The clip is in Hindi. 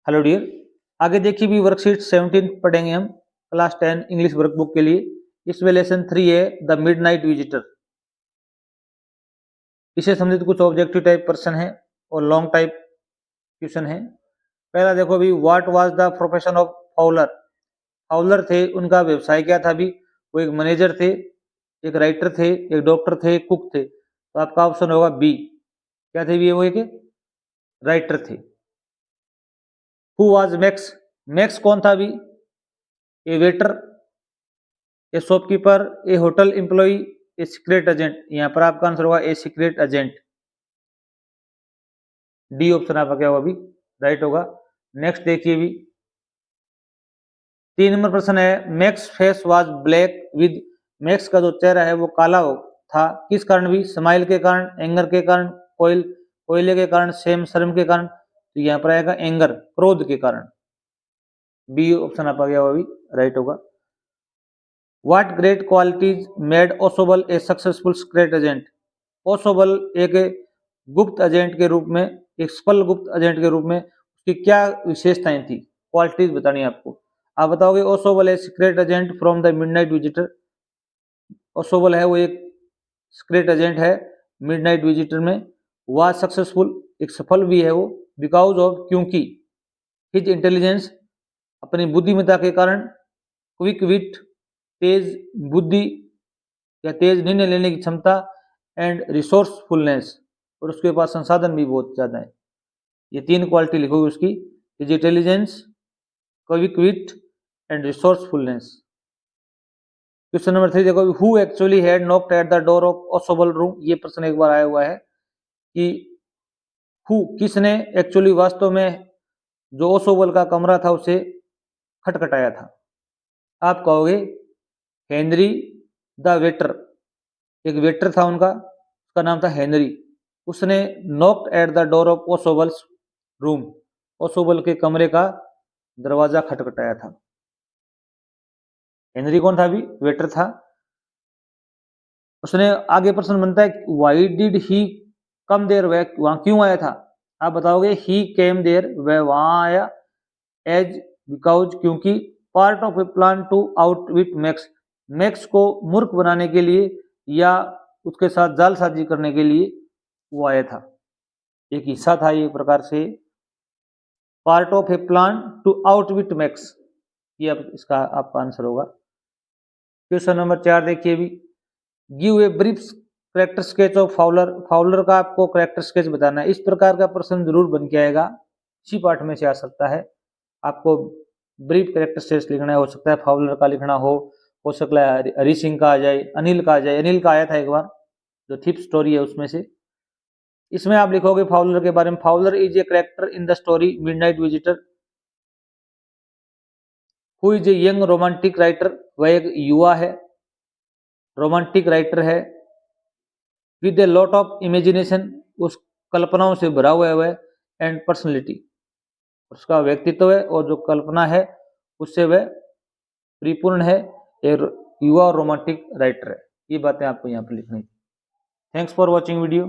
हेलो डियर, आगे देखिए भी वर्कशीट 17 पढ़ेंगे हम क्लास 10 इंग्लिश वर्कबुक के लिए। इसमें लेसन 3 है द मिडनाइट विजिटर। इसे संबंधित कुछ ऑब्जेक्टिव टाइप प्रश्न है और लॉन्ग टाइप क्वेश्चन है। पहला देखो अभी, what was the profession of Fowler. Fowler थे, उनका व्यवसाय क्या था। अभी वो एक मैनेजर थे, एक राइटर थे, एक डॉक्टर थे, एक कुक थे। तो आपका ऑप्शन होगा बी। क्या थे भी, वो एक राइटर थे। Who was max. मैक्स कौन था अभी, a waiter, a shopkeeper, a hotel employee, a secret agent. यहाँ पर आपका आंसर होगा a secret agent. D option आपका क्या होगा अभी राइट होगा। नेक्स्ट देखिए भी 3 नंबर प्रश्न है, max face was black with. Max का जो चेहरा है वो काला था, किस कारण भी, स्माइल के कारण, एंगर के कारण, कोयले के कारण, सेम शर्म के कारण। तो यहाँ पर आएगा एंगर, क्रोध के कारण। बी ऑप्शन आपका क्या होगा अभी राइट होगा। What great qualities made Osobel a successful secret agent? ओसोबल एक गुप्त एजेंट के रूप में, एक सफल गुप्त एजेंट के रूप में उसकी क्या विशेषताएं थी, क्वालिटीज बतानी है आपको। आप बताओगे Ausable a secret agent from the midnight visitor. Ausable है वो एक सीक्रेट एजेंट है मिडनाइट विजिटर में। वह सक्सेसफुल, एक सफल भी है वो, बिकॉज ऑफ, क्योंकि, हिज इंटेलिजेंस, अपनी बुद्धिमत्ता के कारण, क्विक विट, तेज बुद्धि या तेज निर्णय लेने की क्षमता, एंड रिसोर्सफुलनेस, और उसके पास संसाधन भी बहुत ज्यादा है। ये 3 क्वालिटी लिखोगे उसकी, his intelligence, quick wit and resourcefulness. Question number 3 देखो, who actually had knocked at the door of Ausable room. ये प्रश्न एक बार आया हुआ है कि हु, किसने, एक्चुअली वास्तव में, जो ओसोबल का कमरा था उसे खटखटाया था। आप कहोगे हेनरी द वेटर, एक वेटर था उनका, उसका नाम था हेनरी। उसने knocked at the door of Ausable's room, Ausable के कमरे का दरवाजा खटखटाया था। हेनरी कौन था अभी, वेटर था। उसने, आगे प्रश्न बनता है why did he come there, वहां क्यों आया था। आप बताओगे ही केम देयर, वह वहां आया, एज, बिकॉज, क्योंकि, part of a plan to outwit Max, Max को मूर्ख बनाने के लिए या उसके साथ जालसाजी करने के लिए वो आया था। एक हिस्सा था ये प्रकार से, part of a plan to outwit Max. ये अब इसका आपका आंसर होगा। क्वेश्चन नंबर 4 देखिए भी, give a brief character sketch of Fowler. Fowler का आपको करेक्टर स्केच बताना है। इस प्रकार का प्रश्न जरूर बन के आएगा, इसी पार्ट में से आ सकता है। आपको ब्रीफ करेक्टर स्केच लिखना है, हो सकता है फाउलर का लिखना हो सकता है हरी सिंह का आ जाए, अनिल का आ जाए। अनिल का आया था एक बार, जो थिप स्टोरी है उसमें से। इसमें आप लिखोगे फाउलर के बारे में, Fowler is a character in the story midnight visitor who is a young romantic writer. वह एक युवा है, रोमांटिक राइटर है, with a lot of imagination, उस कल्पनाओं से भरा हुआ है वह, एंड पर्सनैलिटी, उसका व्यक्तित्व है और जो कल्पना है उससे वह परिपूर्ण है, एक युवा और रोमांटिक राइटर है। ये बातें आपको यहाँ पर लिखनी। Thanks for watching video.